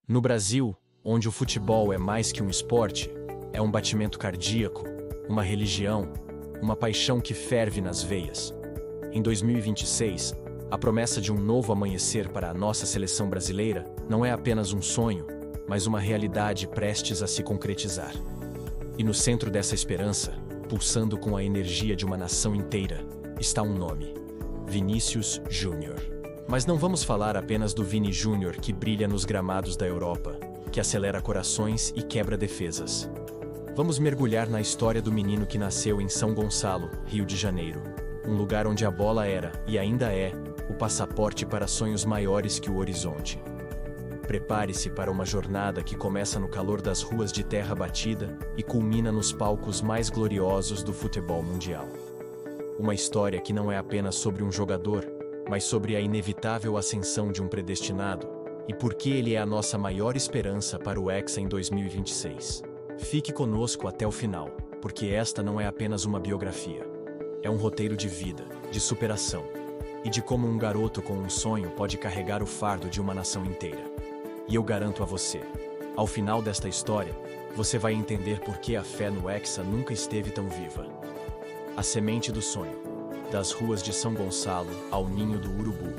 No Brasil, onde o futebol é mais que um esporte, é um batimento cardíaco, uma religião, uma paixão que ferve nas veias. Em 2026, a promessa de um novo amanhecer para a nossa seleção brasileira não é apenas um sonho, mas uma realidade prestes a se concretizar. E no centro dessa esperança, pulsando com a energia de uma nação inteira, está um nome: Vinícius Júnior. Mas não vamos falar apenas do Vini Júnior que brilha nos gramados da Europa, que acelera corações e quebra defesas. Vamos mergulhar na história do menino que nasceu em São Gonçalo, Rio de Janeiro, um lugar onde a bola era, e ainda é, o passaporte para sonhos maiores que o horizonte. Prepare-se para uma jornada que começa no calor das ruas de terra batida e culmina nos palcos mais gloriosos do futebol mundial. Uma história que não é apenas sobre um jogador, mas sobre a inevitável ascensão de um predestinado, e por que ele é a nossa maior esperança para o Hexa em 2026. Fique conosco até o final, porque esta não é apenas uma biografia. É um roteiro de vida, de superação, e de como um garoto com um sonho pode carregar o fardo de uma nação inteira. E eu garanto a você, ao final desta história, você vai entender por que a fé no Hexa nunca esteve tão viva. A semente do sonho. Das ruas de São Gonçalo ao ninho do urubu.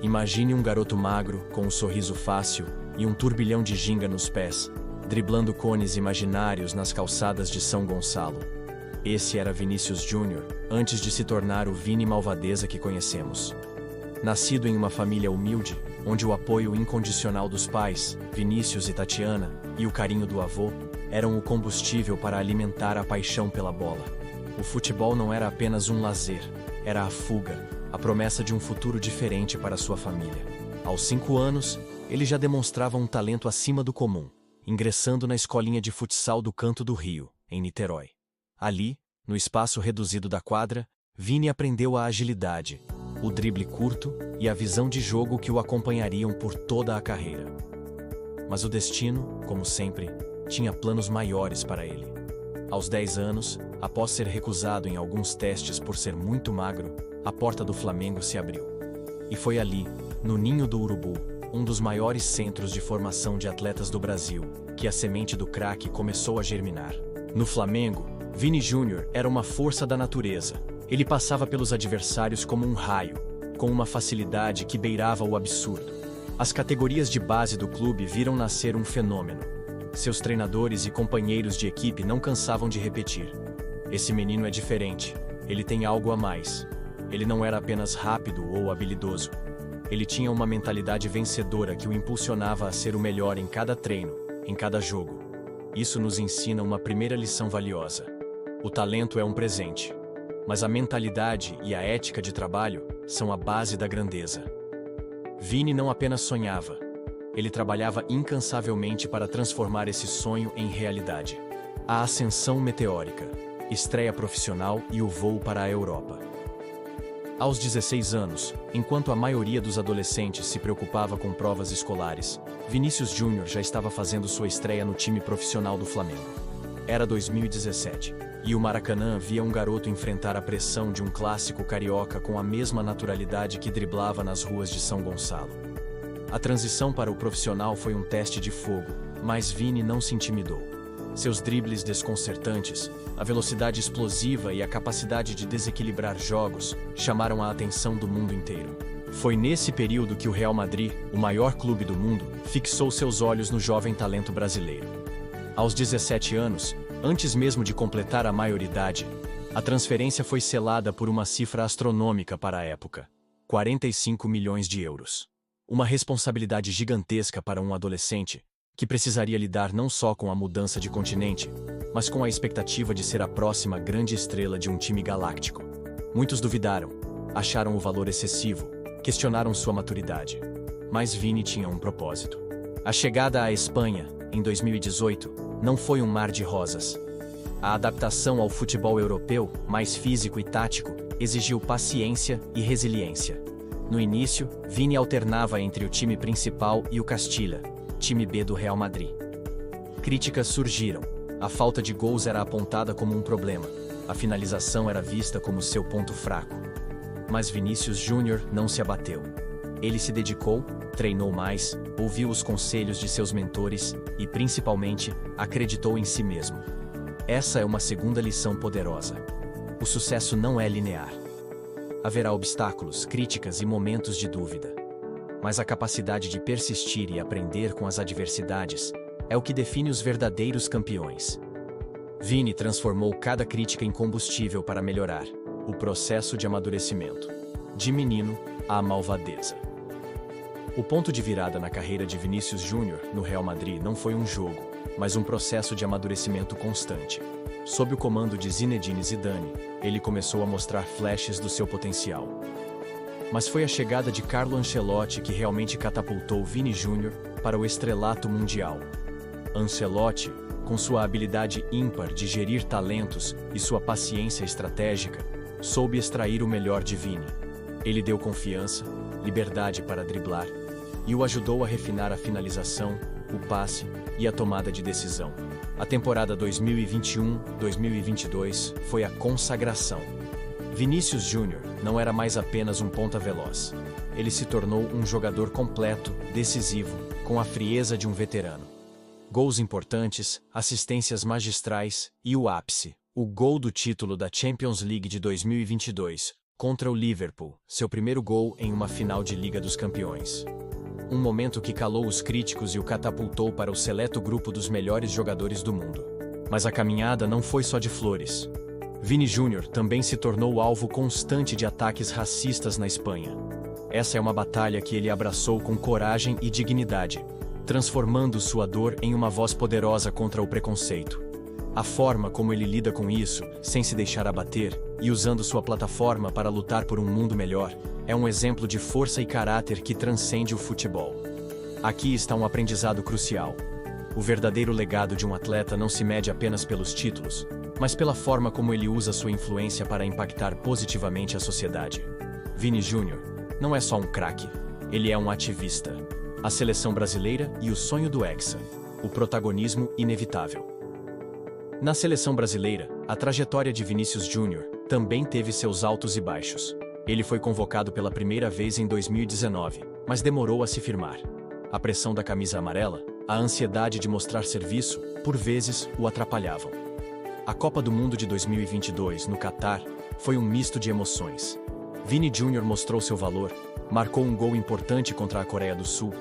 Imagine um garoto magro, com um sorriso fácil e um turbilhão de ginga nos pés, driblando cones imaginários nas calçadas de São Gonçalo. Esse era Vinícius Júnior, antes de se tornar o Vini Malvadeza que conhecemos. Nascido em uma família humilde, onde o apoio incondicional dos pais, Vinícius e Tatiana, e o carinho do avô, eram o combustível para alimentar a paixão pela bola. O futebol não era apenas um lazer, era a fuga, a promessa de um futuro diferente para sua família. Aos 5 anos, ele já demonstrava um talento acima do comum, ingressando na escolinha de futsal do Canto do Rio, em Niterói. Ali, no espaço reduzido da quadra, Vini aprendeu a agilidade, o drible curto e a visão de jogo que o acompanhariam por toda a carreira. Mas o destino, como sempre, tinha planos maiores para ele. Aos 10 anos, após ser recusado em alguns testes por ser muito magro, a porta do Flamengo se abriu. E foi ali, no Ninho do Urubu, um dos maiores centros de formação de atletas do Brasil, que a semente do craque começou a germinar. No Flamengo, Vini Júnior era uma força da natureza. Ele passava pelos adversários como um raio, com uma facilidade que beirava o absurdo. As categorias de base do clube viram nascer um fenômeno. Seus treinadores e companheiros de equipe não cansavam de repetir: esse menino é diferente, ele tem algo a mais. Ele não era apenas rápido ou habilidoso. Ele tinha uma mentalidade vencedora que o impulsionava a ser o melhor em cada treino, em cada jogo. Isso nos ensina uma primeira lição valiosa. O talento é um presente, mas a mentalidade e a ética de trabalho são a base da grandeza. Vini não apenas sonhava, ele trabalhava incansavelmente para transformar esse sonho em realidade. A ascensão meteórica, estreia profissional e o voo para a Europa. Aos 16 anos, enquanto a maioria dos adolescentes se preocupava com provas escolares, Vinícius Júnior já estava fazendo sua estreia no time profissional do Flamengo. Era 2017, e o Maracanã via um garoto enfrentar a pressão de um clássico carioca com a mesma naturalidade que driblava nas ruas de São Gonçalo. A transição para o profissional foi um teste de fogo, mas Vini não se intimidou. Seus dribles desconcertantes, a velocidade explosiva e a capacidade de desequilibrar jogos chamaram a atenção do mundo inteiro. Foi nesse período que o Real Madrid, o maior clube do mundo, fixou seus olhos no jovem talento brasileiro. Aos 17 anos, antes mesmo de completar a maioridade, a transferência foi selada por uma cifra astronômica para a época: 45 milhões de euros. Uma responsabilidade gigantesca para um adolescente, que precisaria lidar não só com a mudança de continente, mas com a expectativa de ser a próxima grande estrela de um time galáctico. Muitos duvidaram, acharam o valor excessivo, questionaram sua maturidade. Mas Vini tinha um propósito. A chegada à Espanha, em 2018, não foi um mar de rosas. A adaptação ao futebol europeu, mais físico e tático, exigiu paciência e resiliência. No início, Vini alternava entre o time principal e o Castilla, time B do Real Madrid. Críticas surgiram. A falta de gols era apontada como um problema. A finalização era vista como seu ponto fraco. Mas Vinícius Júnior não se abateu. Ele se dedicou, treinou mais, ouviu os conselhos de seus mentores e, principalmente, acreditou em si mesmo. Essa é uma segunda lição poderosa. O sucesso não é linear. Haverá obstáculos, críticas e momentos de dúvida. Mas a capacidade de persistir e aprender com as adversidades é o que define os verdadeiros campeões. Vini transformou cada crítica em combustível para melhorar, o processo de amadurecimento. De menino à malvadeza. O ponto de virada na carreira de Vinícius Júnior no Real Madrid não foi um jogo, mas um processo de amadurecimento constante. Sob o comando de Zinedine Zidane, ele começou a mostrar flashes do seu potencial. Mas foi a chegada de Carlo Ancelotti que realmente catapultou Vini Júnior para o estrelato mundial. Ancelotti, com sua habilidade ímpar de gerir talentos e sua paciência estratégica, soube extrair o melhor de Vini. Ele deu confiança, liberdade para driblar e o ajudou a refinar a finalização, o passe e a tomada de decisão. A temporada 2021-2022 foi a consagração. Vinícius Júnior não era mais apenas um ponta veloz. Ele se tornou um jogador completo, decisivo, com a frieza de um veterano. Gols importantes, assistências magistrais e o ápice, o gol do título da Champions League de 2022, contra o Liverpool, seu primeiro gol em uma final de Liga dos Campeões. Um momento que calou os críticos e o catapultou para o seleto grupo dos melhores jogadores do mundo. Mas a caminhada não foi só de flores. Vini Júnior também se tornou alvo constante de ataques racistas na Espanha. Essa é uma batalha que ele abraçou com coragem e dignidade, transformando sua dor em uma voz poderosa contra o preconceito. A forma como ele lida com isso, sem se deixar abater, e usando sua plataforma para lutar por um mundo melhor, é um exemplo de força e caráter que transcende o futebol. Aqui está um aprendizado crucial. O verdadeiro legado de um atleta não se mede apenas pelos títulos, mas pela forma como ele usa sua influência para impactar positivamente a sociedade. Vini Júnior não é só um craque, ele é um ativista. A seleção brasileira e o sonho do Hexa, o protagonismo inevitável. Na seleção brasileira, a trajetória de Vinícius Júnior também teve seus altos e baixos. Ele foi convocado pela primeira vez em 2019, mas demorou a se firmar. A pressão da camisa amarela, a ansiedade de mostrar serviço, por vezes, o atrapalhavam. A Copa do Mundo de 2022, no Catar, foi um misto de emoções. Vini Júnior mostrou seu valor, marcou um gol importante contra a Coreia do Sul,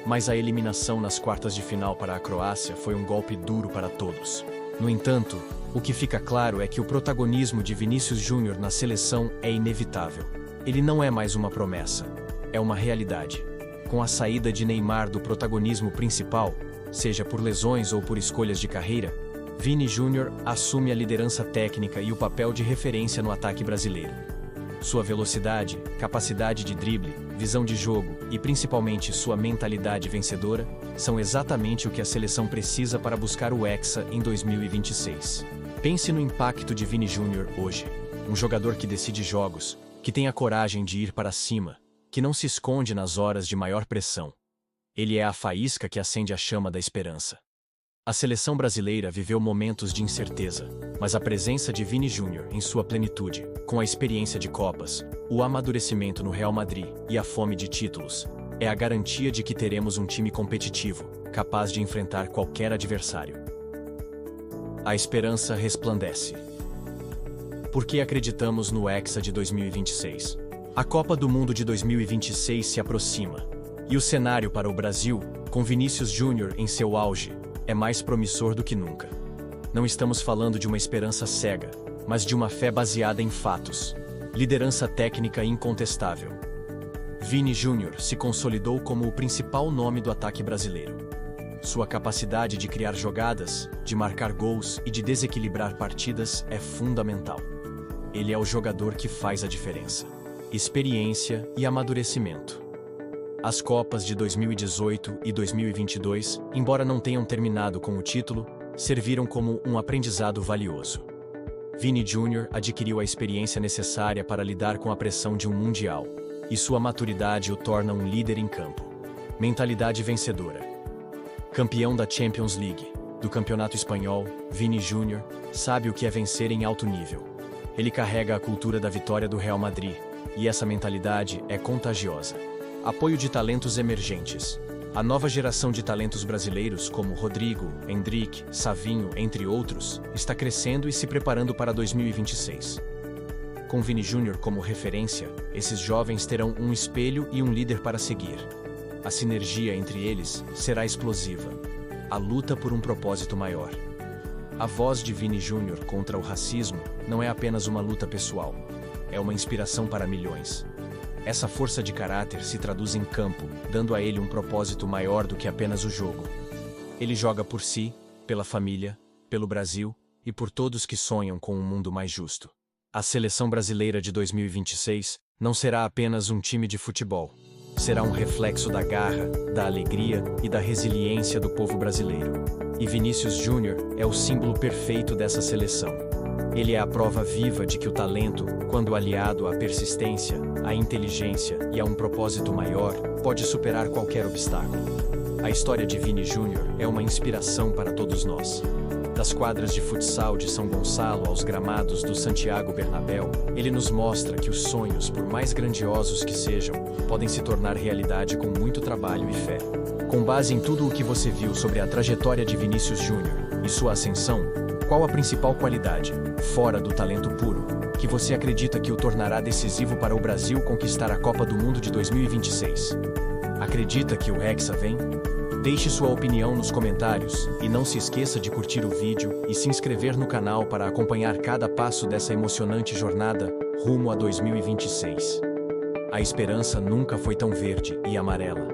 mas a eliminação nas quartas de final para a Croácia foi um golpe duro para todos. No entanto, o que fica claro é que o protagonismo de Vinícius Júnior na seleção é inevitável. Ele não é mais uma promessa, é uma realidade. Com a saída de Neymar do protagonismo principal, seja por lesões ou por escolhas de carreira, Vini Júnior assume a liderança técnica e o papel de referência no ataque brasileiro. Sua velocidade, capacidade de drible, visão de jogo e principalmente sua mentalidade vencedora são exatamente o que a seleção precisa para buscar o Hexa em 2026. Pense no impacto de Vini Júnior hoje, um jogador que decide jogos, que tem a coragem de ir para cima, que não se esconde nas horas de maior pressão. Ele é a faísca que acende a chama da esperança. A seleção brasileira viveu momentos de incerteza, mas a presença de Vini Júnior em sua plenitude, com a experiência de Copas, o amadurecimento no Real Madrid e a fome de títulos, é a garantia de que teremos um time competitivo, capaz de enfrentar qualquer adversário. A esperança resplandece. Porque acreditamos no Hexa de 2026. A Copa do Mundo de 2026 se aproxima, e o cenário para o Brasil, com Vinícius Júnior em seu auge, é mais promissor do que nunca. Não estamos falando de uma esperança cega, mas de uma fé baseada em fatos. Liderança técnica incontestável. Vini Júnior se consolidou como o principal nome do ataque brasileiro. Sua capacidade de criar jogadas, de marcar gols e de desequilibrar partidas é fundamental. Ele é o jogador que faz a diferença. Experiência e amadurecimento. As Copas de 2018 e 2022, embora não tenham terminado com o título, serviram como um aprendizado valioso. Vini Júnior adquiriu a experiência necessária para lidar com a pressão de um Mundial, e sua maturidade o torna um líder em campo. Mentalidade vencedora. Campeão da Champions League, do Campeonato Espanhol, Vini Júnior sabe o que é vencer em alto nível. Ele carrega a cultura da vitória do Real Madrid, e essa mentalidade é contagiosa. Apoio de talentos emergentes. A nova geração de talentos brasileiros, como Rodrigo, Endrick, Savinho, entre outros, está crescendo e se preparando para 2026. Com Vini Júnior como referência, esses jovens terão um espelho e um líder para seguir. A sinergia entre eles será explosiva. A luta por um propósito maior. A voz de Vini Júnior contra o racismo não é apenas uma luta pessoal. É uma inspiração para milhões. Essa força de caráter se traduz em campo, dando a ele um propósito maior do que apenas o jogo. Ele joga por si, pela família, pelo Brasil e por todos que sonham com um mundo mais justo. A seleção brasileira de 2026 não será apenas um time de futebol. Será um reflexo da garra, da alegria e da resiliência do povo brasileiro. E Vinícius Júnior é o símbolo perfeito dessa seleção. Ele é a prova viva de que o talento, quando aliado à persistência, à inteligência e a um propósito maior, pode superar qualquer obstáculo. A história de Vini Júnior é uma inspiração para todos nós. Das quadras de futsal de São Gonçalo aos gramados do Santiago Bernabéu, ele nos mostra que os sonhos, por mais grandiosos que sejam, podem se tornar realidade com muito trabalho e fé. Com base em tudo o que você viu sobre a trajetória de Vinícius Júnior e sua ascensão, qual a principal qualidade, fora do talento puro, que você acredita que o tornará decisivo para o Brasil conquistar a Copa do Mundo de 2026? Acredita que o Hexa vem? Deixe sua opinião nos comentários e não se esqueça de curtir o vídeo e se inscrever no canal para acompanhar cada passo dessa emocionante jornada rumo a 2026. A esperança nunca foi tão verde e amarela.